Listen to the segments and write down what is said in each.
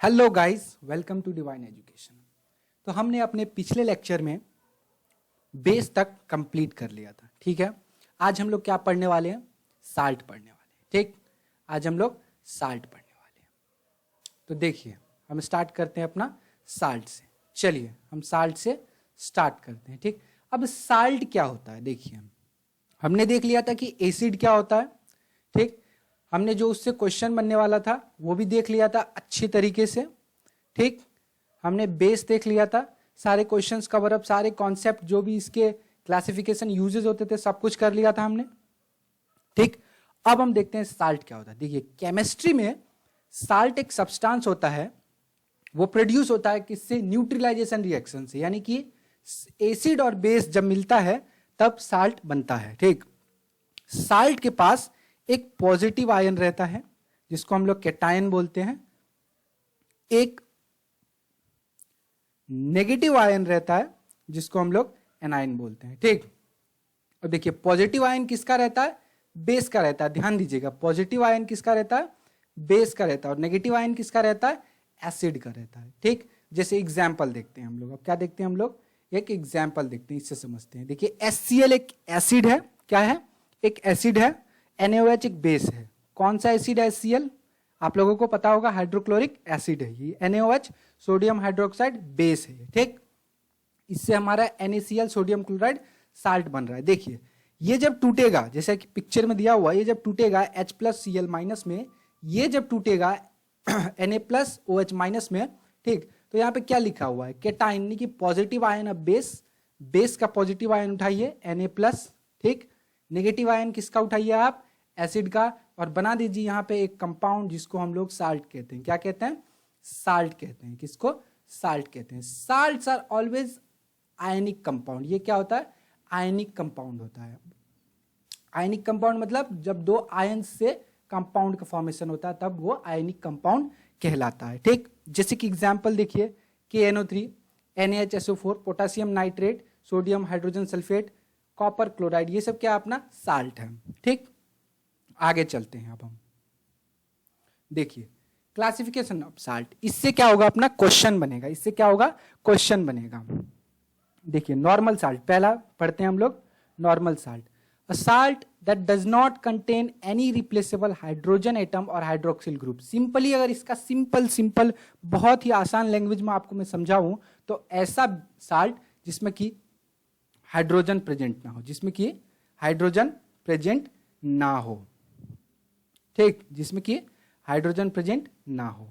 Hello guys, welcome to divine education. तो हमने अपने पिछले लेक्चर में बेस तक कंप्लीट कर लिया था, ठीक है। आज हम लोग क्या पढ़ने वाले हैं? साल्ट पढ़ने वाले हैं, ठीक। आज हम लोग साल्ट पढ़ने वाले हैं। तो देखिए, हम स्टार्ट करते हैं अपना साल्ट से। चलिए हम साल्ट से स्टार्ट करते हैं, ठीक। अब साल्ट क्या होता है? देखिए, हमने देख लिया था कि एसिड क्या होता है, ठीक। हमने जो उससे क्वेश्चन बनने वाला था वो भी देख लिया था अच्छी तरीके से, ठीक। हमने बेस देख लिया था, सारे क्वेश्चंस कवर अप, सारे कॉन्सेप्ट जो भी इसके क्लासिफिकेशन यूजेस होते थे सब कुछ कर लिया था हमने, ठीक। अब हम देखते हैं साल्ट क्या होता है। देखिए, केमिस्ट्री में साल्ट एक सब्सटेंस होता है, वो प्रोड्यूस होता है किससे? न्यूट्रलाइजेशन रिएक्शन से, यानी कि एसिड और बेस जब मिलता है तब साल्ट बनता है, ठीक। साल्ट के पास एक पॉजिटिव आयन रहता है जिसको हम लोग कैटायन बोलते हैं, एक नेगेटिव आयन रहता है जिसको हम लोग एनायन बोलते हैं, ठीक। और देखिए, पॉजिटिव आयन किसका रहता है? बेस का रहता है। ध्यान दीजिएगा, पॉजिटिव आयन किसका रहता है? बेस का रहता है। और नेगेटिव आयन किसका रहता है? एसिड का रहता है, ठीक। जैसे एग्जाम्पल देखते हैं हम लोग। अब क्या देखते हैं हम लोग? एक एग्जाम्पल देखते हैं, इससे समझते हैं। देखिए, HCl एक एसिड है। क्या है? एक एसिड है। NaOH एक बेस है। कौन सा एसिड है? HCl। आप लोगों को पता होगा, हाइड्रोक्लोरिक एसिड है ये। NaOH सोडियम हाइड्रोक्साइड बेस है, ठीक। इससे हमारा NaCl सोडियम क्लोराइड साल्ट बन रहा है। देखिए, ये जब टूटेगा, जैसे कि पिक्चर में दिया हुआ, ये जब टूटेगा H+Cl- में, ये जब टूटेगा Na+OH- में, ठीक। तो यहाँ पे क्या लिखा हुआ है? कैटायन, यानी कि positive ion of base. Base का पॉजिटिव आयन उठाइए Na+, ठीक। नेगेटिव आयन किसका उठाइए आप? एसिड का। और बना दीजिए यहाँ पे एक कंपाउंड जिसको हम लोग साल्ट कहते हैं। क्या कहते हैं? साल्ट कहते हैं। किसको? साल्ट कहते हैं। Salts are always ionic compound. ये क्या होता है? आयनिक कंपाउंड होता है। आयनिक कंपाउंड मतलब जब दो आयन से कंपाउंड का फॉर्मेशन होता है तब वो आयनिक कंपाउंड कहलाता है, ठीक। जैसे कि एग्जांपल देखिए, KNO3, NaHSO4, potassium nitrate, sodium hydrogen sulphate, copper chloride, ये सब क्या अपना साल्ट है, ठीक। आगे चलते हैं। अब हम देखिए क्लासिफिकेशन ऑफ साल्ट। इससे क्या होगा? अपना क्वेश्चन बनेगा। इससे क्या होगा? क्वेश्चन बनेगा। देखिए, नॉर्मल साल्ट पहला पढ़ते हैं हम लोग। Normal salt, a salt that does not contain any replaceable hydrogen atom और हाइड्रोक्सिल ग्रुप। सिंपली अगर इसका सिंपल बहुत ही आसान लैंग्वेज में आपको मैं समझाऊं तो ऐसा साल्ट जिसमें कि हाइड्रोजन प्रेजेंट ना हो, जिसमें कि हाइड्रोजन प्रेजेंट ना हो, ठीक। जिसमें कि हाइड्रोजन प्रेजेंट ना हो।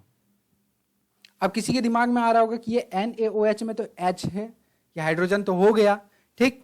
अब किसी के दिमाग में आ रहा होगा कि ये NaOH में तो H है, ये हाइड्रोजन तो हो गया, ठीक।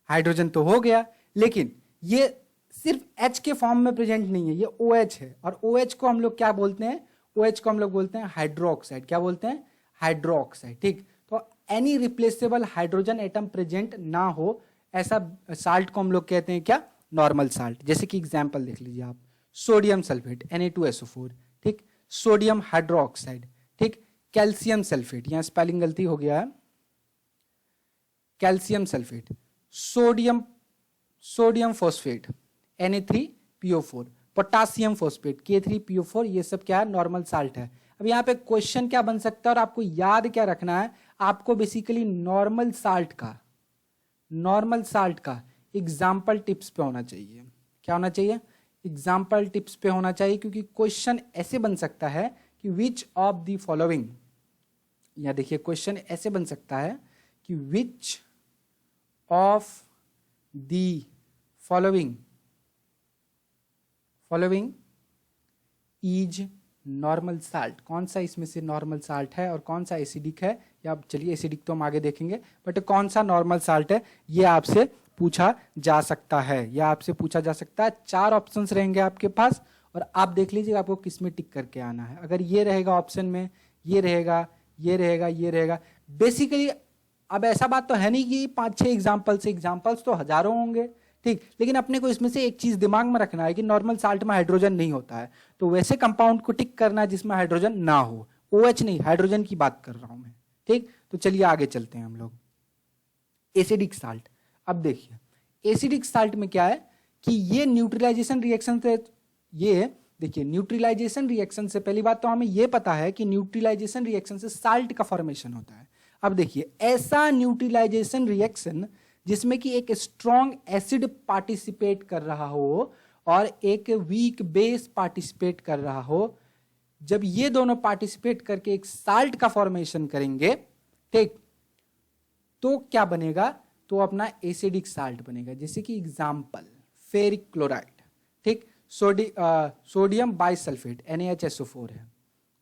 हाइड्रोजन तो हो गया, लेकिन ये सिर्फ H के फॉर्म में प्रेजेंट नहीं है, ये OH है। और OH को हम लोग क्या बोलते हैं? OH को हम लोग बोलते हैं हाइड्रोक्साइड। क्या बोलते हैं? हाइड्रोक्साइड, ठीक। तो any replaceable hydrogen atom present ना हो ऐसा साल्ट को हम लोग कहते हैं क्या? Normal salt. जैसे कि एग्जांपल देख लीजिए आप, सोडियम सल्फेट Na2SO4, ठीक। सोडियम हाइड्रोक्साइड, ठीक। कैल्शियम सल्फेट, यहां स्पेलिंग गलती हो गया है, calcium sulphate, sodium phosphate Na3PO4, potassium phosphate K3PO4, ये सब क्या है? नॉर्मल साल्ट है। अब यहाँ पे क्वेश्चन क्या बन सकता है और आपको याद क्या रखना है? आपको बेसिकली नॉर्मल साल्ट का एग्जाम्पल टिप्स पे होना चाहिए। क्या होना चाहिए? एग्जाम्पल टिप्स पे होना चाहिए, क्योंकि क्वेश्चन ऐसे बन सकता है कि विच ऑफ द फॉलोइंग, या देखिए क्वेश्चन ऐसे बन सकता है कि which of the following is normal salt. कौन सा इसमें से नॉर्मल साल्ट है और कौन सा एसिडिक है? या चलिए एसिडिक तो हम आगे देखेंगे, बट कौन सा नॉर्मल साल्ट है ये आपसे पूछा जा सकता है। यह आपसे पूछा जा सकता है। 4 ऑप्शंस रहेंगे आपके पास और आप देख लीजिए आपको किस में टिक करके आना है। अगर ये रहेगा ऑप्शन में, ये रहेगा, ये रहेगा, ये रहेगा, बेसिकली अब ऐसा बात तो है नहीं कि 5-6 एग्जाम्पल्स तो हजारों होंगे, ठीक। लेकिन अपने को इसमें से एक चीज दिमाग में रखना है कि नॉर्मल साल्ट में हाइड्रोजन नहीं होता है, तो वैसे कंपाउंड को टिक करना है जिसमें हाइड्रोजन ना हो। OH नहीं, हाइड्रोजन की बात कर रहा हूं मैं, ठीक। तो चलिए आगे चलते हैं हम लोग। Acidic salt. अब देखिए, एसिडिक साल्ट में क्या है कि ये न्यूट्रलाइजेशन रिएक्शन से, ये देखिए न्यूट्रलाइजेशन रिएक्शन से पहली बात तो हमें यह पता है कि न्यूट्रलाइजेशन रिएक्शन से साल्ट का फॉर्मेशन होता है। अब देखिए ऐसा न्यूट्रलाइजेशन रिएक्शन जिसमें कि एक स्ट्रॉन्ग एसिड पार्टिसिपेट कर रहा हो और एक वीक बेस पार्टिसिपेट कर रहा हो, जब ये दोनों पार्टिसिपेट करके एक साल्ट का फॉर्मेशन करेंगे, ठीक, तो क्या बनेगा, तो अपना एसिडिक साल्ट बनेगा। जैसे कि एग्जाम्पल फेरिक क्लोराइड, ठीक, सोडियम बाइसल्फेट NaHSO4 है,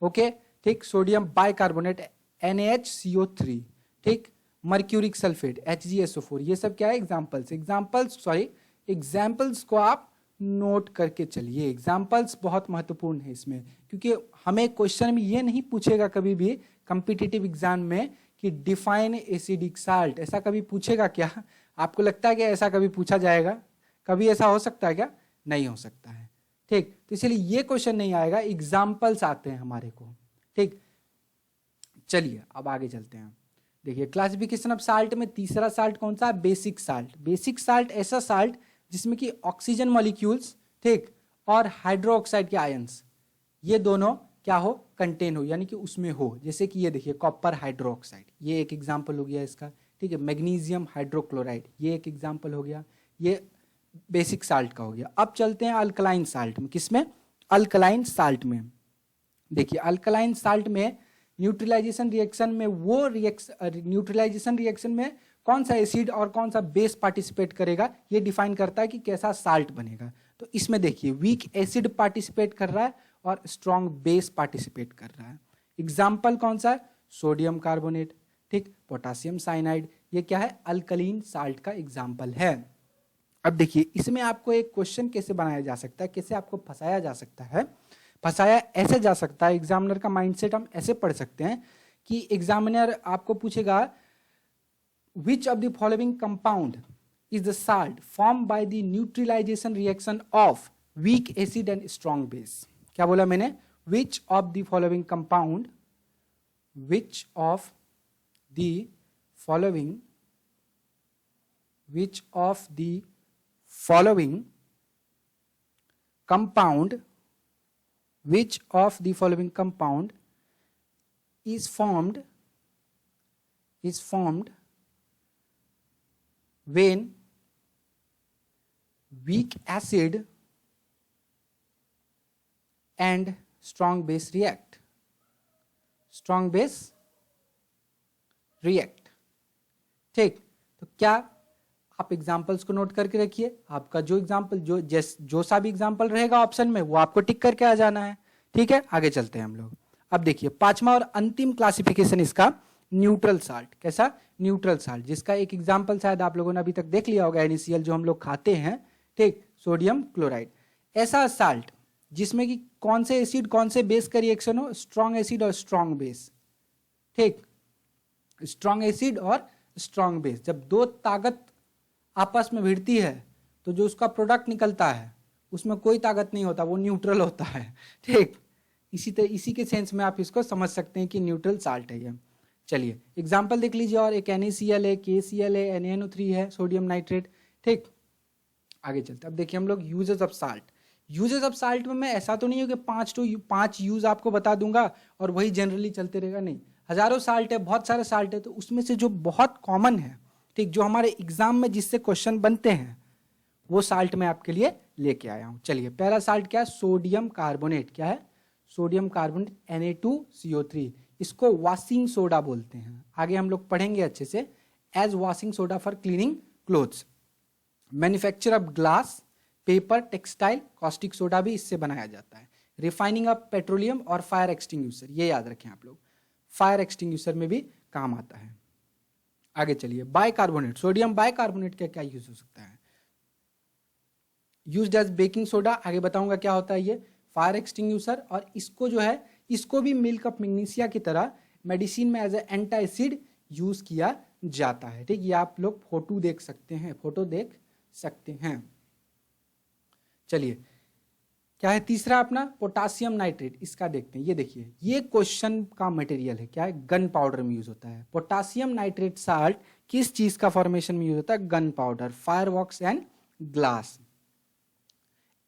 ओके, ठीक, सोडियम बाइकार्बोनेट NaHCO3, ठीक, मर्क्यूरिक सल्फेट HgSO4, ये सब क्या है, एग्जाम्पल्स को आप नोट करके चलिए। एग्जाम्पल्स बहुत महत्वपूर्ण है इसमें, क्योंकि हमें क्वेश्चन में ये नहीं पूछेगा कभी भी कॉम्पिटिटिव एग्जाम में कि डिफाइन एसिडिक साल्ट, ऐसा कभी पूछेगा क्या? आपको लगता है कि ऐसा कभी पूछा जाएगा? कभी ऐसा हो सकता है क्या? नहीं हो सकता है, ठीक। तो इसलिए ये क्वेश्चन नहीं आएगा, एग्जाम्पल्स आते हैं हमारे को, ठीक। चलिए अब आगे चलते हैं। देखिए क्लासिफिकेशन ऑफ साल्ट में तीसरा साल्ट कौन सा? Basic salt. बेसिक साल्ट ऐसा साल्ट जिसमें कि ऑक्सीजन मॉलिक्यूल्स, ठीक, और हाइड्रोक्साइड के आयंस, ये दोनों क्या हो, कंटेन हो, यानी कि उसमें हो। जैसे कि ये देखिए कॉपर हाइड्रोक्साइड, ये एक एग्जांपल हो गया इसका, ठीक है। मैग्नीशियम हाइड्रोक्लोराइड, ये एक एग्जांपल हो गया, ये बेसिक साल्ट का हो गया। अब चलते हैं अल्कलाइन साल्ट में। किसमें? अल्कलाइन साल्ट में। देखिए अल्कलाइन साल्ट में न्यूट्रलाइजेशन रिएक्शन में न्यूट्रलाइजेशन रिएक्शन में कौन सा एसिड और कौन सा बेस पार्टिसिपेट करेगा, ये डिफाइन करता है कि कैसा साल्ट बनेगा। तो इसमें देखिए वीक एसिड पार्टिसिपेट कर रहा है और स्ट्रॉन्ग बेस पार्टिसिपेट कर रहा है। एग्जाम्पल कौन सा है? सोडियम कार्बोनेट, ठीक, पोटासियम साइनाइड, ये क्या है, अल्कलीन साल्ट का एग्जाम्पल है। अब देखिए इसमें आपको एक क्वेश्चन कैसे बनाया जा सकता है, कैसे आपको फंसाया जा सकता है। फंसाया ऐसे जा सकता है, एग्जामिनर का माइंडसेट हम ऐसे पढ़ सकते हैं कि एग्जामिनर आपको पूछेगा which of the following compound is the salt formed by the neutralization reaction of weak acid and strong base? क्या बोला मैंने? which of the following compound is formed when weak acid and strong base react, ठीक। तो क्या आप examples को note करके रखिए, आपका जो एग्जाम्पल जो सा भी एग्जाम्पल रहेगा ऑप्शन में वो आपको टिक करके आ जाना है, ठीक है। आगे चलते हैं हम लोग। अब देखिए पांचवा और अंतिम क्लासिफिकेशन इसका न्यूट्रल साल्ट। कैसा? न्यूट्रल साल्ट, जिसका एक एग्जांपल शायद आप लोगों ने अभी तक देख लिया होगा, NaCl जो हम लोग खाते हैं, ठीक, सोडियम क्लोराइड। ऐसा साल्ट जिसमें कि कौन से एसिड कौन से बेस का रिएक्शन हो, स्ट्रॉन्ग एसिड और स्ट्रॉन्ग बेस, ठीक, स्ट्रॉन्ग एसिड और स्ट्रॉन्ग बेस। जब दो ताकत आपस में भिड़ती है तो जो उसका प्रोडक्ट निकलता है उसमें कोई ताकत नहीं होता, वो न्यूट्रल होता है, ठीक। इसी के सेंस में आप इसको समझ सकते हैं कि न्यूट्रल साल्ट है ये। चलिए एग्जाम्पल देख लीजिए, और एक NaCl है, KCl है, NaNO3 है, सोडियम नाइट्रेट, ठीक। आगे चलते अब देखिए हम लोग uses of salt. Uses of salt में मैं ऐसा तो नहीं हो कि पांच यूज आपको बता दूंगा और वही जनरली चलते रहेगा, नहीं, हजारों साल्ट है, बहुत सारे साल्ट है। तो उसमें से जो बहुत कॉमन है, ठीक, जो हमारे एग्जाम में जिससे क्वेश्चन बनते हैं, वो साल्ट मैं आपके लिए लेके आया हूं। चलिए पहला साल्ट क्या है? Sodium carbonate. क्या है? सोडियम कार्बोनेट Na2CO3, इसको वॉशिंग सोडा बोलते हैं, आगे हम लोग पढ़ेंगे अच्छे से। As washing soda for cleaning clothes, manufacture of glass, paper, textile, caustic soda भी इससे बनाया जाता है। रिफाइनिंग ऑफ पेट्रोलियम और फायर एक्सटिंग्विशर, ये याद रखें आप लोग, फायर एक्सटिंग्विशर में भी काम आता है। आगे चलिए बाइकार्बोनेट, सोडियम बाइकार्बोनेट का क्या यूज हो सकता है? यूज्ड एज बेकिंग सोडा, आगे बताऊंगा क्या होता है ये, फायर एक्सटिंग्विशर। और इसको जो है, इसको भी मिल्क ऑफ मैग्नीशिया की तरह मेडिसिन में एज ए एंटासिड यूज किया जाता है, ठीक। ये आप लोग फोटो देख सकते हैं, चलिए क्या है तीसरा अपना? Potassium nitrate. इसका देखते हैं, ये देखिए ये क्वेश्चन का मटेरियल है, क्या है? गन पाउडर में यूज होता है। पोटासियम नाइट्रेट साल्ट किस चीज का फॉर्मेशन में यूज होता है? Gunpowder, fireworks and glass.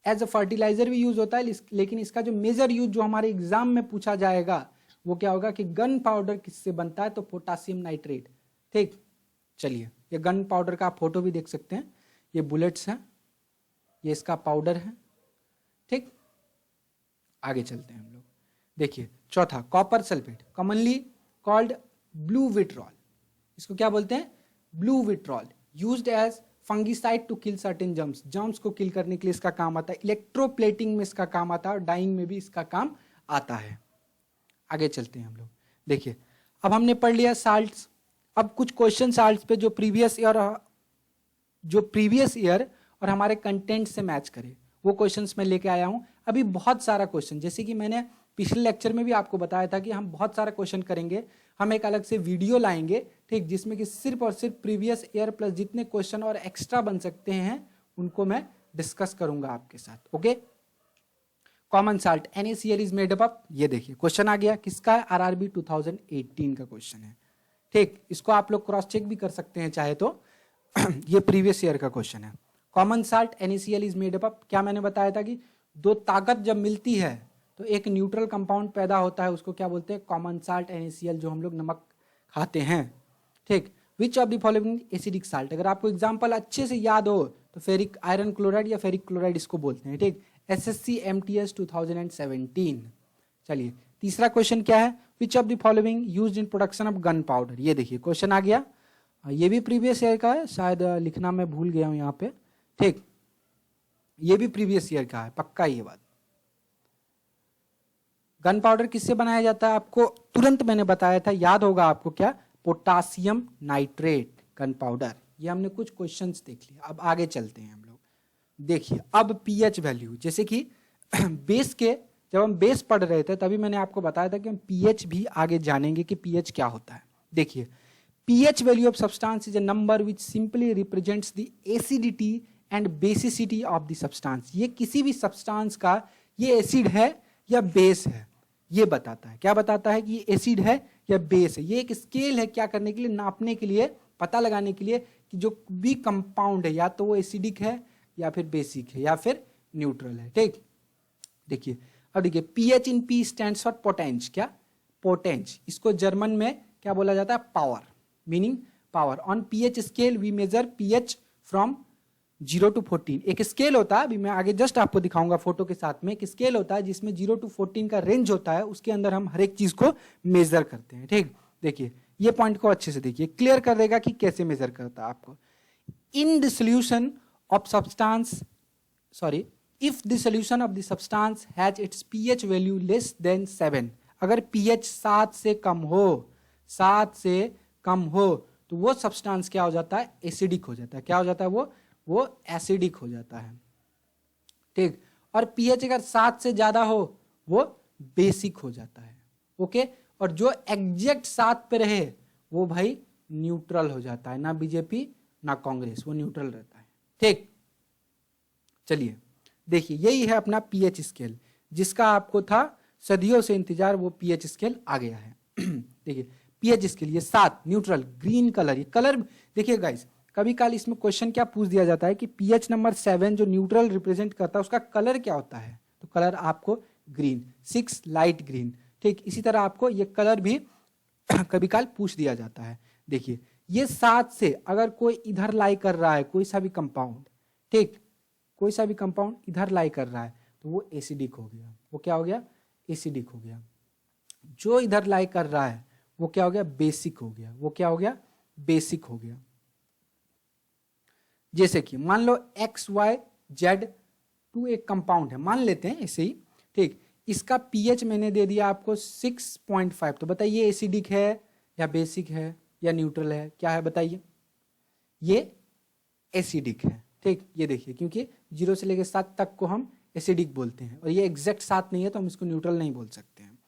As a fertilizer भी यूज होता है, लेकिन इसका जो मेजर यूज जो हमारे एग्जाम में पूछा जाएगा वो क्या होगा कि गन पाउडर किससे बनता है, तो पोटासियम नाइट्रेट। ठीक, चलिए ये गन पाउडर का आप फोटो भी देख सकते हैं, ये बुलेट्स हैं, ये इसका पाउडर है। ठीक, आगे चलते हैं हम लोग। देखिए चौथा, copper sulphate commonly called blue vitriol, इसको क्या बोलते हैं, blue vitriol, used as fungicide to kill certain germs, germs को किल करने के लिए इसका काम आता है, इलेक्ट्रोप्लेटिंग में इसका काम आता है और डाइंग में भी इसका काम आता है। आगे चलते हैं हम लोग। देखिए अब हमने पढ़ लिया साल्ट्स, अब कुछ क्वेश्चन साल्ट्स पे जो प्रीवियस ईयर और हमारे कंटेंट से मैच करे वो क्वेश्चंस मैं लेके आया हूं। अभी बहुत सारा क्वेश्चन, जैसे कि मैंने पिछले लेक्चर में भी आपको बताया था कि हम बहुत सारा क्वेश्चन करेंगे, हम एक अलग से वीडियो लाएंगे, ठीक, जिसमें कि सिर्फ और सिर्फ प्रीवियस ईयर प्लस जितने क्वेश्चन और एक्स्ट्रा बन सकते हैं उनको मैं डिस्कस करूंगा आपके साथ। Okay, common salt NaCl is made up, ये देखिए क्वेश्चन आ गया, किसका है, RRB 2018 का क्वेश्चन है। ठीक, इसको आप लोग क्रॉस चेक भी कर सकते हैं चाहे तो ये प्रीवियस ईयर का क्वेश्चन है। Common salt NaCl is made up, क्या मैंने बताया था कि दो ताकत जब मिलती है तो एक न्यूट्रल कंपाउंड पैदा होता है, उसको क्या बोलते हैं, कॉमन साल्ट NaCl, जो हम लोग नमक खाते हैं। ठीक, which of the following acidic salt, अगर आपको एग्जांपल अच्छे से याद हो तो फेरिक आयरन क्लोराइड या फेरिक क्लोराइड इसको बोलते हैं। ठीक, SSC MTS 2017। चलिए तीसरा क्वेश्चन क्या है, which of the following used in production of gun powder, ये देखिए क्वेश्चन आ गया, ये भी प्रीवियस ईयर का है, शायद लिखना मैं भूल गया हूं यहाँ पे। ठीक, ये भी प्रीवियस ईयर का है, पक्का ये बात। गन पाउडर किससे बनाया जाता है, आपको तुरंत मैंने बताया था, याद होगा आपको, क्या, पोटासियम नाइट्रेट गन पाउडर। ये हमने कुछ क्वेश्चंस देख लिया, अब आगे चलते हैं हम लोग। देखिए अब पीएच वैल्यू, जैसे कि बेस के जब हम बेस पढ़ रहे थे तभी मैंने आपको बताया था कि हम पीएच भी आगे जानेंगे कि पीएच क्या होता है। देखिए pH value of substance is a number which simply represents the acidity and basicity of the substance। ये किसी भी सब्सटेंस का ये एसिड है या बेस है ये बताता है। क्या बताता है कि ये एसिड है या बेस है। ये एक स्केल है, क्या करने के लिए, नापने के लिए, पता लगाने के लिए कि जो भी कंपाउंड है या तो वो एसिडिक है या फिर बेसिक है या फिर न्यूट्रल है। ठीक, देखिए अब देखिए pH in P stands for potence, क्या, पोटेंस, इसको जर्मन में क्या बोला जाता है, power, meaning power. On pH scale we measure pH from 0 to 14। एक स्केल होता है, अभी मैं आगे जस्ट आपको दिखाऊंगा फोटो के साथ में, एक स्केल होता है जिसमें 0 to 14 का रेंज होता है, उसके अंदर हम हर एक चीज को मेजर करते हैं। ठीक, देखिए ये पॉइंट को अच्छे से देखिए, क्लियर कर देगा कि कैसे मेजर करता है आपको। In the solution of substance, sorry, if the solution of the substance has its pH value less than 7, अगर पीएच 7 से कम हो, 7 से कम हो तो वो सब्सटेंस क्या हो जाता है, एसिडिक हो जाता है। क्या हो जाता है, वो एसिडिक हो जाता है। ठीक, और पीएच अगर 7 से ज्यादा हो वो बेसिक हो जाता है। ओके, और जो एग्जैक्ट 7 पे रहे वो भाई न्यूट्रल हो जाता है, ना बीजेपी ना कांग्रेस, वो न्यूट्रल रहता है। ठीक, चलिए देखिए यही है अपना पीएच स्केल, जिसका आपको था सदियों से इंतजार, वो पीएच स्केल आ गया है। देखिए पीएच स्केल, ये 7 न्यूट्रल, ग्रीन कलर, ये कलर देखिए गाइस, कभी काल इसमें क्वेश्चन क्या पूछ दिया जाता है कि पीएच नंबर 7 जो न्यूट्रल रिप्रेजेंट करता है उसका कलर क्या होता है, तो कलर आपको ग्रीन, 6 लाइट ग्रीन। ठीक, इसी तरह आपको ये कलर भी कभी काल पूछ दिया जाता है। देखिए ये 7 से अगर कोई इधर लाई कर रहा है, कोई सा भी कंपाउंड, ठीक, कोई सा भी कंपाउंड इधर लाई कर रहा है तो वो एसिडिक हो गया। वो क्या हो गया, एसिडिक हो गया। जो इधर लाई कर रहा है वो क्या हो गया, बेसिक हो गया। वो क्या हो गया, बेसिक हो गया। जैसे कि मान लो XYZ2 एक कंपाउंड है, मान लेते हैं ऐसे ही। ठीक, इसका पीएच मैंने दे दिया आपको 6.5, तो बताइए एसिडिक है या बेसिक है या न्यूट्रल है, क्या है बताइए, ये एसिडिक है। ठीक, ये देखिए क्योंकि 0 से लेकर 7 तक को हम एसिडिक बोलते हैं और ये एग्जैक्ट 7 नहीं है तो हम इसको न्यूट्रल नहीं बोल सकते हैं।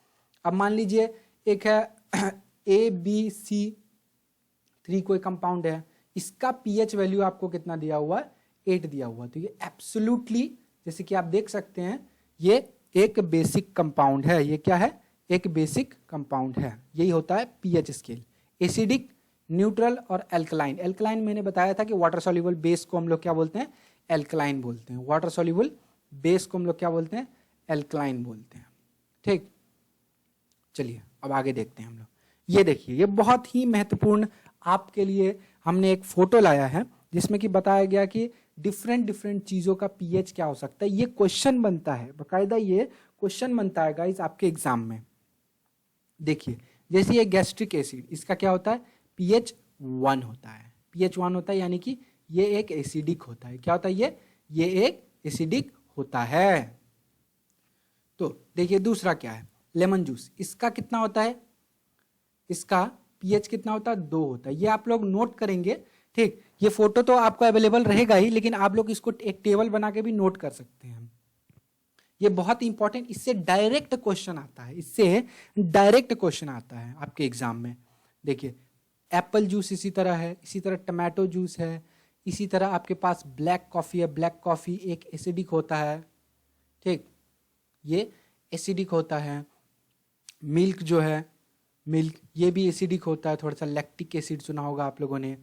अब मान लीजिए एक है ABC3 कोई कंपाउंड है, इसका पीएच वैल्यू आपको कितना दिया हुआ है, 8 दिया हुआ, तो ये एब्सोल्युटली, जैसे कि आप देख सकते हैं, ये एक बेसिक कंपाउंड है। ये क्या है, एक बेसिक कंपाउंड है। यही होता है पीएच स्केल, एसिडिक, न्यूट्रल और एल्कलाइन। एल्कलाइन मैंने बताया था कि वाटर सॉल्युबल बेस को हम लोग क्या बोलते हैं, एल्कलाइन बोलते हैं। वाटर सॉल्युबल बेस को हम लोग क्या बोलते हैं, एल्कलाइन बोलते हैं। ठीक, चलिए अब आगे देखते हैं हम लोग। ये देखिए, ये बहुत ही महत्वपूर्ण आपके लिए हमने एक फोटो लाया है जिसमें कि बताया गया कि डिफरेंट डिफरेंट चीजों का पीएच क्या हो सकता है। ये क्वेश्चन बनता है बकायदा, ये क्वेश्चन बनता है गाइस आपके एग्जाम में। देखिए, जैसे ये गैस्ट्रिक एसिड, इसका क्या होता है, pH 1 होता है। pH 1 होता है यानी कि ये एक एसिडिक होता है। क्या होता है ये एक एसिडिक होता है। तो देखिए दूसरा क्या है, लेमन जूस, इसका कितना होता है, इसका pH कितना होता है, 2 होता है। ये आप लोग नोट करेंगे। ठीक, ये फोटो तो आपको अवेलेबल रहेगा ही, लेकिन आप लोग इसको एक टेबल बना के भी नोट कर सकते हैं। ये बहुत इंपॉर्टेंट, इससे डायरेक्ट क्वेश्चन आता है, इससे डायरेक्ट क्वेश्चन आता है आपके एग्जाम में। देखिए, एप्पल जूस इसी तरह है, इसी तरह टमाटो जूस है, इसी तरह आपके पास ब्लैक कॉफी है। ब्लैक कॉफी एक एसिडिक होता है। ठीक, ये एसिडिक होता है। मिल्क जो है, मिल्क ये भी एसिडिक होता है, थोड़ा सा लैक्टिक एसिड सुना होगा आप लोगों ने,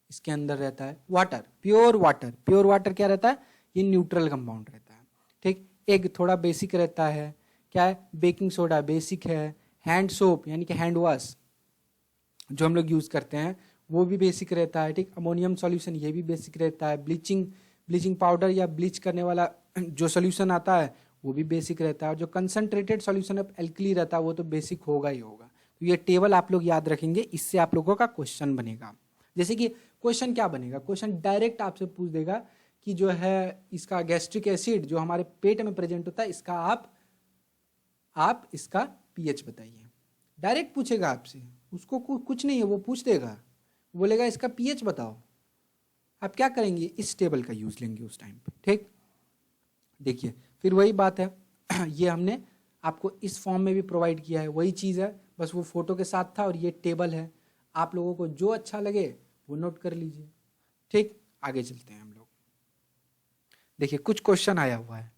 इसके अंदर रहता है। Water, pure water, pure water क्या रहता है, ये न्यूट्रल कंपाउंड रहता है। ठीक, एग थोड़ा बेसिक रहता है, क्या है, बेकिंग सोडा बेसिक है। हैंड सोप यानी कि हैंड वॉश जो हम लोग यूज करते हैं वो भी बेसिक रहता है। ठीक, अमोनियम सॉल्यूशन ये भी बेसिक रहता है। ब्लीचिंग पाउडर या ब्लीच करने वाला जो सॉल्यूशन आता है वो भी बेसिक रहता है। और जो कंसंट्रेटेड सॉल्यूशन ऑफ एल्कली रहता है वो तो बेसिक होगा ही होगा। तो ये टेबल आप लोग याद रखेंगे, इससे आप लोगों का क्वेश्चन बनेगा। जैसे कि क्वेश्चन क्या बनेगा, क्वेश्चन डायरेक्ट आपसे पूछ देगा कि जो है इसका गैस्ट्रिक एसिड जो हमारे पेट में प्रेजेंट होता है, इसका आप इसका पीएच बताइए। डायरेक्ट पूछेगा आपसे, उसको कुछ नहीं है, वो पूछ देगा, बोलेगा इसका पीएच बताओ। आप क्या करेंगे, इस टेबल का यूज लेंगे उस टाइम पे। ठीक, देखिए फिर वही बात है, ये हमने आपको इस फॉर्म में भी प्रोवाइड किया है, वही चीज़ है, बस वो फोटो के साथ था और ये टेबल है। आप लोगों को जो अच्छा लगे वो नोट कर लीजिए। ठीक, आगे चलते हैं हम लोग। देखिए कुछ क्वेश्चन आया हुआ है,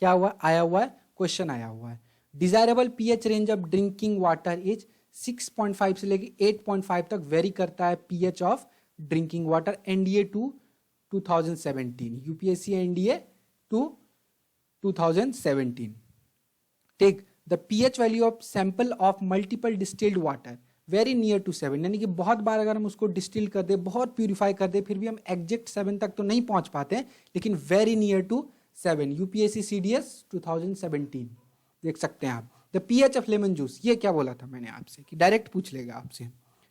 क्या हुआ, आया हुआ है क्वेश्चन आया हुआ है। Desirable pH range of drinking water is 6.5 से लेके 8.5 तक वेरी करता है pH of drinking water. NDA two 2017, UPSC NDA two 2017। Take the pH value of sample of multiple distilled water very near to 7, यानी कि बहुत बार अगर हम उसको डिस्टिल कर दे, बहुत प्यूरिफाई कर दे, फिर भी हम एग्जैक्ट 7 तक तो नहीं पहुंच पाते, लेकिन very near to 7। UPSC CDS 2017 देख सकते हैं आप। The pH of lemon juice, ये क्या बोला था मैंने आपसे कि डायरेक्ट पूछ लेगा आपसे।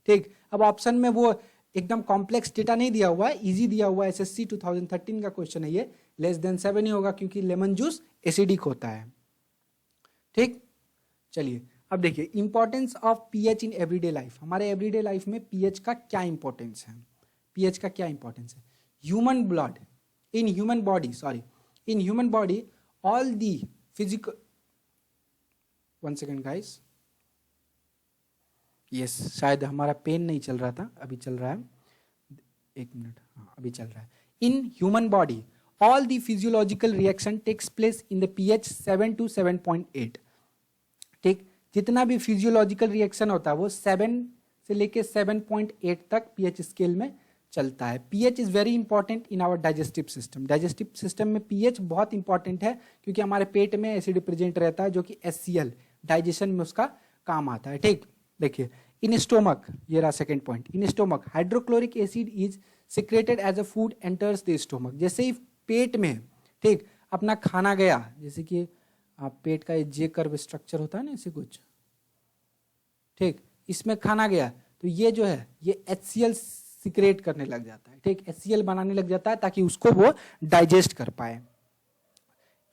ठीक, अब ऑप्शन में वो एकदम कॉम्प्लेक्स डेटा नहीं दिया हुआ है, इजी दिया हुआ है। एसएससी 2013 का क्वेश्चन है ये, लेस देन 7 ही होगा क्योंकि लेमन जूस एसिडिक होता है। ठीक, चलिए अब देखिए importance of pH in everyday life. हमारे एवरीडे लाइफ में पीएच का क्या इंपॉर्टेंस है, पीएच का क्या इंपॉर्टेंस है। Human blood, in human body, sorry, in human body all the physical, one second guys, yes, शायद हमारा पेन नहीं चल रहा था, अभी चल रहा है, एक मिनट, हाँ अभी चल रहा है। In human body all the physiological reaction takes place in the pH 7 to 7.8। ठीक, जितना भी फिजियोलॉजिकल रिएक्शन होता है वो 7 से लेके 7.8 तक पीएच स्केल में चलता है। PH is very important in our digestive system. Digestive system में पीएच बहुत इंपॉर्टेंट है क्योंकि हमारे पेट में एसिड प्रेजेंट रहता है जो कि एचसीएल डाइजेशन में उसका काम आता है। ठीक, देखिए इन स्टोमक, ये रहा second point, in stomach hydrochloric acid is secreted as a food enters the stomach. जैसे ही पेट में, ठीक, अपना खाना गया, जैसे कि आप पेट का जे कर्व स्ट्रक्चर होता है ना, ऐसे कुछ, ठीक, इसमें खाना गया तो ये जो है ये HCl सिक्रेट करने लग जाता है। ठीक, HCl बनाने लग जाता है ताकि उसको वो डाइजेस्ट कर पाए।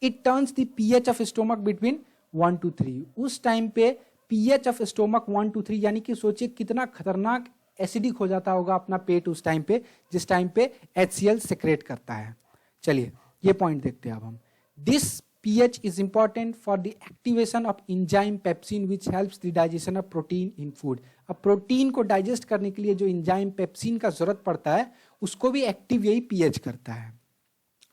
It turns the pH of stomach between 1 to 3। उस टाइम पे पीएच ऑफ स्टोमक 1 to 3, यानी कि सोचिए कितना खतरनाक एसिडिक हो जाता होगा अपना पेट उस टाइम पे, जिस टाइम पे HCl सिक्रेट करता है। चलिए ये पॉइंट देखते हैं अब हम। This pH is important for the activation of enzyme pepsin which helps the digestion of protein in food। अब प्रोटीन को डाइजेस्ट करने के लिए जो एंजाइम पेप्सिन का जरूरत पड़ता है उसको भी एक्टिव यही pH करता है।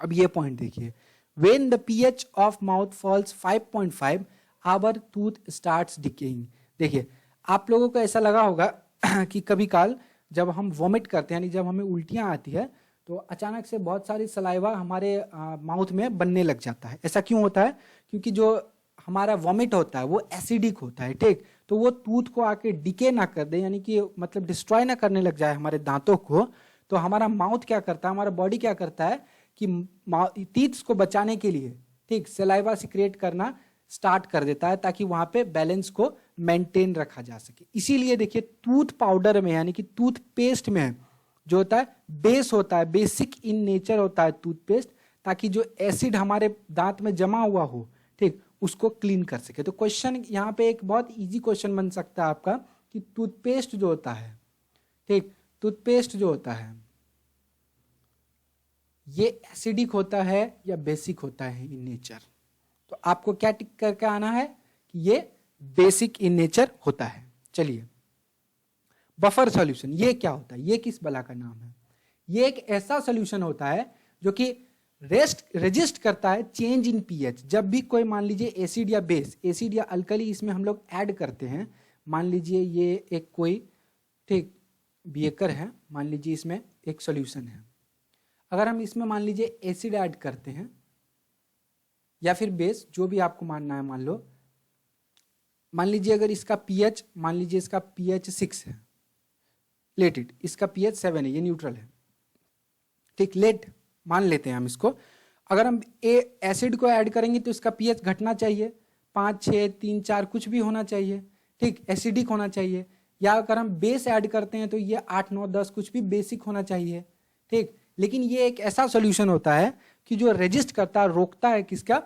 अब ये पॉइंट देखिए, when the pH of mouth falls 5.5 our tooth starts decaying। देखिए आप लोगों को ऐसा लगा होगा कि कभी काल जब हम वॉमिट करते हैं, यानी जब हमें उल्टियां आती है, तो अचानक से बहुत सारी सलाइवा हमारे माउथ में बनने लग जाता है। ऐसा क्यों होता है? क्योंकि जो हमारा वॉमिट होता है वो एसिडिक होता है, ठीक। तो वो टूथ को आके डिके ना कर दे, यानी कि मतलब डिस्ट्रॉय ना करने लग जाए हमारे दांतों को, तो हमारा माउथ क्या करता है, हमारा बॉडी क्या करता है कि टीथ्स को बचाने के लिए, ठीक, सलाइवा सिक्रेट करना स्टार्ट कर देता है ताकि वहां पे बैलेंस को मेंटेन रखा जा सके। इसीलिए देखिए टूथ पाउडर में यानी कि टूथ पेस्ट में जो होता है बेस होता है, बेसिक इन नेचर होता है टूथपेस्ट, ताकि जो एसिड हमारे दांत में जमा हुआ हो, ठीक, उसको क्लीन कर सके। तो क्वेश्चन यहाँ पे एक बहुत इजी क्वेश्चन बन सकता है आपका कि टूथपेस्ट जो होता है, ठीक, टूथपेस्ट जो होता है ये एसिडिक होता है या बेसिक होता है इन नेचर? तो आपको क्या टिक करके आना है कि ये बेसिक इन नेचर होता है। चलिए, बफर सॉल्यूशन ये क्या होता है, ये किस बला का नाम है? ये एक ऐसा सॉल्यूशन होता है जो कि रेजिस्ट करता है चेंज इन पीएच। जब भी कोई मान लीजिए एसिड या बेस, एसिड या अल्कली इसमें हम लोग ऐड करते हैं, मान लीजिए ये एक कोई, ठीक, बिएकर है, मान लीजिए इसमें एक सॉल्यूशन है, अगर हम इसमें मान लीजिए एसिड ऐड करते हैं या फिर बेस, जो भी आपको मानना है मान लो, मान लीजिए अगर इसका पीएच, मान लीजिए इसका पीएच 6 है, लेट इट, इसका पीएच 7 है, ये न्यूट्रल है, ठीक, लेट मान लेते हैं हम इसको। अगर हम एसिड को ऐड करेंगे तो इसका पीएच घटना चाहिए, 5, 6, 3, 4 कुछ भी होना चाहिए, ठीक, एसिडिक होना चाहिए। या अगर हम बेस ऐड करते हैं तो ये 8, 9, 10 कुछ भी बेसिक होना चाहिए, ठीक। लेकिन ये एक ऐसा सॉल्यूशन होता है कि जो रेजिस्ट करता है, रोकता है किसका,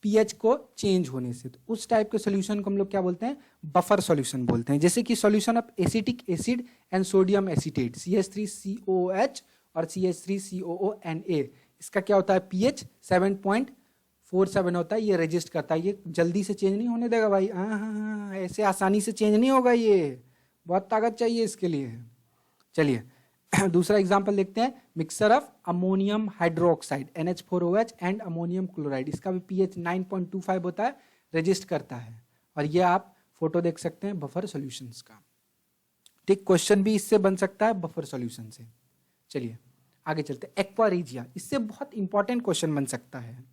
पीएच को चेंज होने से। तो उस टाइप के सॉल्यूशन को हम लोग क्या बोलते हैं, बफर सॉल्यूशन बोलते हैं। जैसे कि solution of acetic acid and sodium acetate, CH3COOH और CH3COONA, इसका क्या होता है, पीएच 7.47 होता है, ये रेजिस्ट करता है, ये जल्दी से चेंज नहीं होने देगा भाई, हाँ, ऐसे आसानी से चेंज नहीं होगा, ये बहुत ताकत चाहिए इसके लिए। चलिए दूसरा एग्जांपल देखते हैं, mixture of ammonium hydroxide NH4OH and ammonium chloride, इसका भी पीएच 9.25 होता है, रेजिस्ट करता है, और ये आप फोटो देख सकते हैं बफर सॉल्यूशंस का, ठीक। क्वेश्चन भी इससे बन सकता है बफर सॉल्यूशन से। चलिए आगे चलते हैं, एक्वा रीजिया, इससे बहुत इंपॉर्टेंट क्वेश्चन बन सकता है,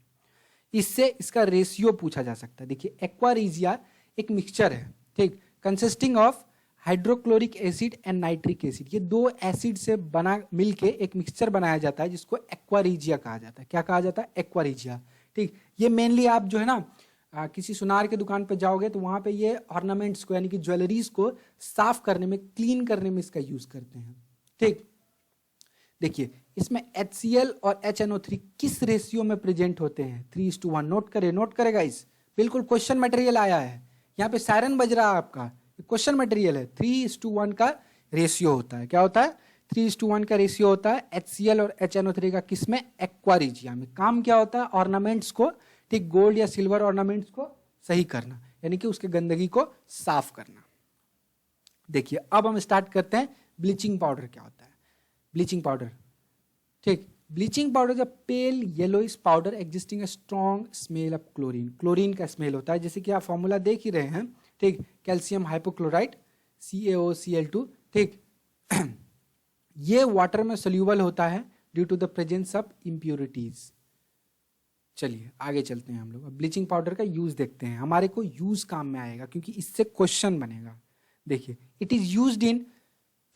इससे इसका रेशियो पूछा जा सकता है। देखिए एक्वा रीजिया एक मिक्सचर है, ठीक, consisting of hydrochloric acid and nitric acid, ये दो एसिड से बना मिलके एक मिक्सचर बनाया जाता है जिसको एक्वा रीजिया कहा जाता है। क्या कहा जाता है, एक्वा रीजिया, ठीक। ये मेनली आप जो है ना किसी सुनार के दुकान पे जाओगे तो वहां पे ये ऑर्नामेंट्स को यानी कि ज्वेलरीज को साफ करने में, क्लीन करने में इसका यूज करते हैं, ठीक। देखिए इसमें HCl और HNO3 किस रेशियो में प्रेजेंट होते हैं, 3:1। नोट करे गाइस, बिल्कुल क्वेश्चन मटेरियल आया है, यहाँ पे सायरन बज रहा है आपका, क्वेश्चन मटेरियल है। 3:1 का रेशियो होता है, क्या होता है, 3:1 का रेशियो होता है HCl और HNO3 का, किसमें, एक्वा रीजिया में। काम क्या होता है, ऑर्नामेंट्स को, ठीक, गोल्ड या सिल्वर ऑर्नामेंट्स को सही करना, यानी कि उसके गंदगी को साफ करना। देखिए अब हम स्टार्ट करते हैं, ब्लीचिंग पाउडर क्या होता है। ब्लीचिंग पाउडर, ठीक, bleaching powder the pale yellowish powder existing a strong smell of chlorine, chlorine का स्मेल होता है, जैसे कि आप फॉर्मूला देख ही रहे हैं, ठीक, कैल्शियम हाइपोक्लोराइड CaOCl2, ठीक। ये वाटर में सोल्यूबल होता है due to the presence of impurities. चलिए आगे चलते हैं हम लोग, ब्लीचिंग पाउडर का यूज देखते हैं, हमारे को यूज काम में आएगा क्योंकि इससे क्वेश्चन बनेगा। देखिए it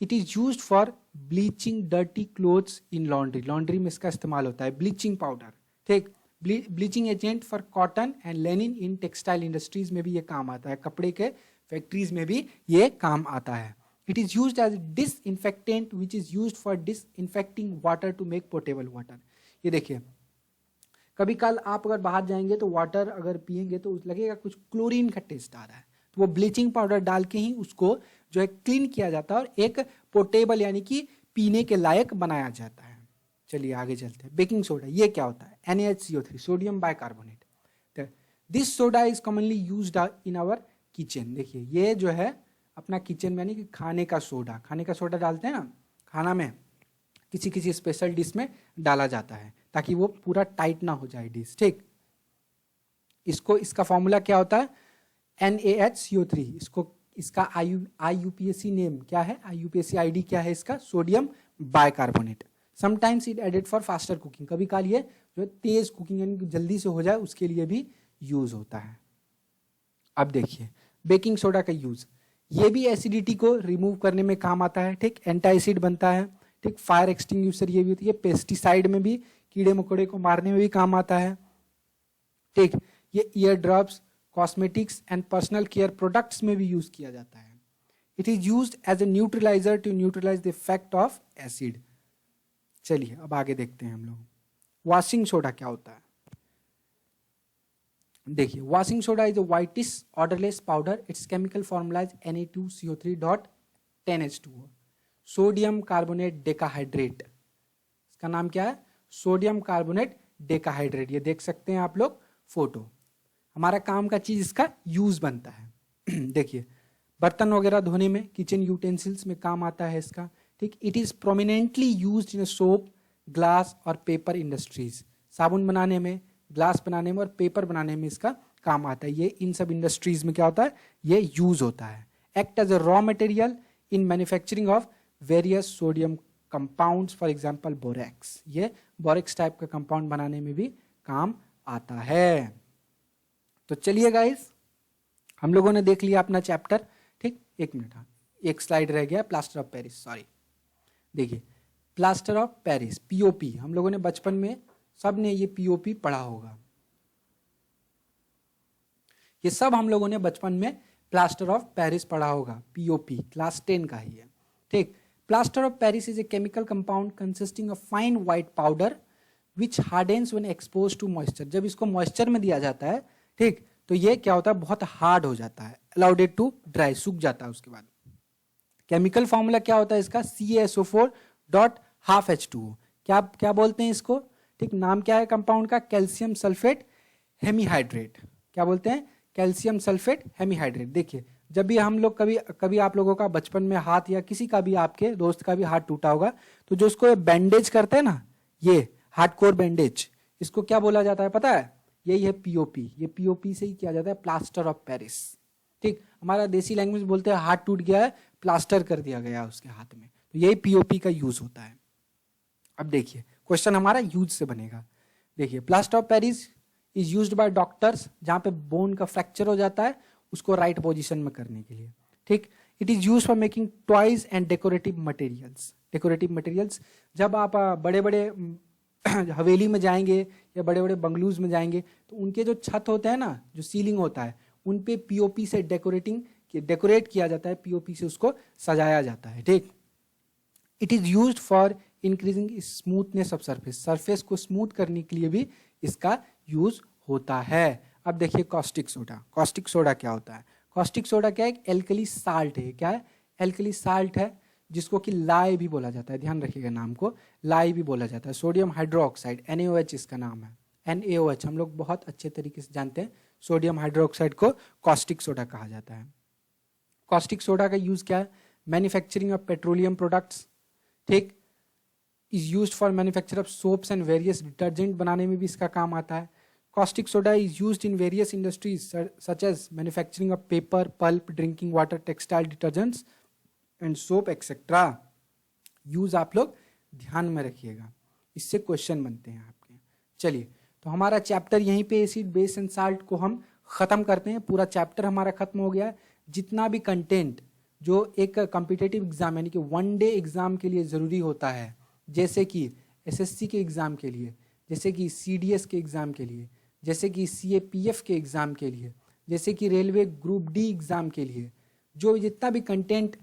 is used for bleaching dirty clothes in laundry, laundry में इसका इस्तेमाल होता है ब्लीचिंग पाउडर, ठीक। Bleaching agent for cotton and Lenin in textile industries में भी ये काम आता है, कपड़े के फैक्ट्रीज में भी ये काम आता है। It is used as disinfectant which is used for disinfecting water to make portable water. ये देखिए कभी कल आप अगर बाहर जाएंगे तो वाटर अगर पिएंगे तो लगेगा कुछ क्लोरीन का टेस्ट आ रहा है, तो वो ब्लीचिंग पाउडर डाल के ही उसको जो है क्लीन किया जाता है और एक पोर्टेबल यानी कि पीने के लायक बनाया जाता है। चलिए आगे चलते हैं, बेकिंग सोडा, ये क्या होता है, NaHCO3, sodium bicarbonate. This soda is commonly used in our kitchen. देखिए ये जो है अपना किचन में यानी कि खाने का सोडा डालते हैं ना खाना में, किसी किसी स्पेशल डिश में डाला जाता है ताकि वो पूरा टाइट ना हो जाए डिश, ठीक। इसका फॉर्मूला क्या होता है, NaHCO3, इसका IUPAC नेम क्या है, IUPAC ID क्या है इसका, sodium bicarbonate. Sometimes it added for faster cooking, कभी काल ये जो तेज कुकिंग यानी जल्दी से हो जाए उसके लिए भी यूज होता है। अब देखिए बेकिंग सोडा का यूज, ये भी एसिडिटी को रिमूव करने में काम आता है, ठीक, एंटी एसिड बनता है, ठीक, फायर एक्सटिंग्विशर ये भी होती है, पेस्टिसाइड में भी कीड़े मकोड़े को मारने में भी काम आता है, ठीक, ये ear drops, cosmetics and personal care products में भी यूज किया जाता है। It is used as a neutralizer to neutralize the effect of acid. चलिए अब आगे देखते हैं हम लोग वॉशिंग सोडा क्या होता है। देखिए washing soda is a whitish odourless powder, it's chemical formula is Na2CO3.10H2O, sodium carbonate decahydrate. इसका नाम क्या है? Sodium carbonate decahydrate. ये देख सकते हैं आप लोग फोटो। हमारा काम का चीज इसका यूज बनता है देखिए बर्तन वगैरह धोने में, किचन यूटेंसिल्स में काम आता है इसका, ठीक। It is prominently used in soap, glass और पेपर इंडस्ट्रीज। साबुन बनाने में, ग्लास बनाने में और पेपर बनाने में इसका काम आता है। ये इन सब इंडस्ट्रीज में क्या होता है? ये यूज होता है। Act as a raw material in manufacturing of various sodium compounds, for example borax. ये बोरेक्स टाइप का कंपाउंड बनाने में भी काम आता है। तो चलिए गाइस हम लोगों ने देख लिया अपना चैप्टर, ठीक। एक मिनट, हाँ एक स्लाइड रह गया, प्लास्टर ऑफ पेरिस, सॉरी। देखिए प्लास्टर ऑफ पेरिस, पीओपी, हम लोगों ने बचपन में सब ने ये पीओपी पढ़ा होगा। ये सब हम लोगों ने बचपन में प्लास्टर ऑफ पेरिस पढ़ा होगा। पीओपी क्लास 10 का ही है, ठीक। Plaster of Paris is a chemical compound consisting of fine white powder which hardens when exposed to moisture. जब इसको मॉइस्चर में दिया जाता है, ठीक, तो ये क्या होता है? बहुत हार्ड हो जाता है, अलाउड इट टू ड्राई, सूख जाता है उसके बाद। केमिकल फॉर्मूला क्या होता है इसका? CaSO4.12H2O। क्या बोलते हैं इसको? ठीक, नाम क्या है कंपाउंड का? Calcium sulphate hemihydrate. क्या बोलते हैं? Calcium sulphate hemihydrate. देखिए जब भी हम लोग कभी आप लोगों का बचपन में हाथ या किसी का भी, आपके दोस्त का भी हाथ टूटा होगा, तो जो उसको बैंडेज करते हैं ना, ये हार्डकोर बैंडेज, इसको क्या बोला जाता है पता है? यही है पीओपी। ये पीओपी से ही किया जाता है, प्लास्टर ऑफ पेरिस, ठीक। हमारा देसी लैंग्वेज बोलते हैं हाथ टूट गया है, प्लास्टर कर दिया गया उसके हाथ में, तो यही पीओपी का यूज होता है। अब देखिए क्वेश्चन हमारा यूज से बनेगा। देखिए plaster of Paris is used by doctors, जहां पे बोन का फ्रैक्चर हो जाता है उसको राइट पोजीशन में करने के लिए, ठीक। It is used for making toys and decorative materials. Decorative materials, जब आप बड़े बड़े हवेली में जाएंगे या बड़े बड़े बंगलूज में जाएंगे तो उनके जो छत होते हैं ना, जो सीलिंग होता है, उन पे पीओपी से डेकोरेट किया जाता है, पीओपी से उसको सजाया जाता है, ठीक। It is used for increasing smoothness of surface. Surface को स्मूथ करने के लिए भी इसका यूज होता है। अब देखिए कॉस्टिक सोडा। कॉस्टिक सोडा क्या होता है? कॉस्टिक सोडा क्या है? एक एल्कली साल्ट है। क्या है? एल्कली साल्ट है, जिसको कि लाए भी बोला जाता है। ध्यान रखिएगा नाम को, लाए भी बोला जाता है। सोडियम हाइड्रोक्साइड, NaOH इसका नाम है। NaOH हम लोग बहुत अच्छे तरीके से जानते हैं। सोडियम हाइड्रोक्साइड को कॉस्टिक सोडा कहा जाता है। कॉस्टिक सोडा का यूज क्या है? मैन्युफैक्चरिंग ऑफ पेट्रोलियम प्रोडक्ट्स, ठीक। Is used for manufacture of soaps and various detergent बनाने में भी इसका काम आता है। Caustic soda is used in various industries such as manufacturing of paper, pulp, drinking water, textile detergents and soap etc. Use आप लोग ध्यान में रखिएगा, इससे क्वेश्चन बनते हैं आपके। चलिए तो हमारा चैप्टर यहीं पे एसिड, बेस एंड साल्ट को हम खत्म करते हैं। पूरा चैप्टर हमारा खत्म हो गया है। जितना भी कंटेंट जो एक कॉम्पिटिटिव एग्जाम यानी कि 1 डे एग्जाम के लिए जरूरी होता है, जैसे कि SSC के एग्जाम के लिए, जैसे कि CDS के एग्जाम के लिए, जैसे कि CAPF के एग्जाम के लिए, जैसे कि रेलवे ग्रुप D एग्जाम के लिए, जो जितना भी कंटेंट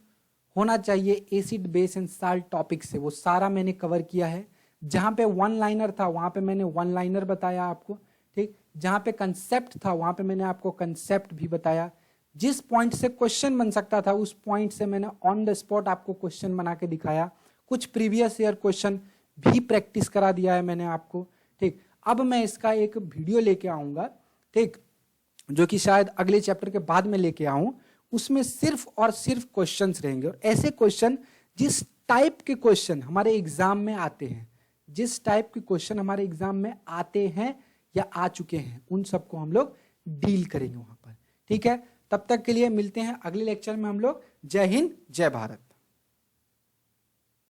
होना चाहिए acid, base and salt topic से, वो सारा मैंने कवर किया है। जहाँ पे 1 लाइनर था वहाँ पे मैंने 1 लाइनर बताया आपको, ठीक। जहाँ पे कंसेप्ट था वहाँ पे मैंने आपको कंसेप्ट भी बताया। जिस पॉइंट से क्वेश्चन बन सकता था उस पॉइंट से मैंने ऑन द स्पॉट आपको क्वेश्चन बना के दिखाया। कुछ प्रीवियस ईयर क्वेश्चन भी प्रैक्टिस करा दिया है मैंने आपको, ठीक। अब मैं इसका एक वीडियो लेके आऊंगा, ठीक, जो कि शायद अगले चैप्टर के बाद में लेके आऊं। उसमें सिर्फ और सिर्फ क्वेश्चंस रहेंगे, और ऐसे क्वेश्चन जिस टाइप के क्वेश्चन हमारे एग्जाम में आते हैं, जिस टाइप के क्वेश्चन हमारे एग्जाम में आते हैं या आ चुके हैं, उन सबको हम लोग डील करेंगे वहां पर, ठीक है। तब तक के लिए मिलते हैं अगले लेक्चर में हम लोग। जय हिंद, जय भारत।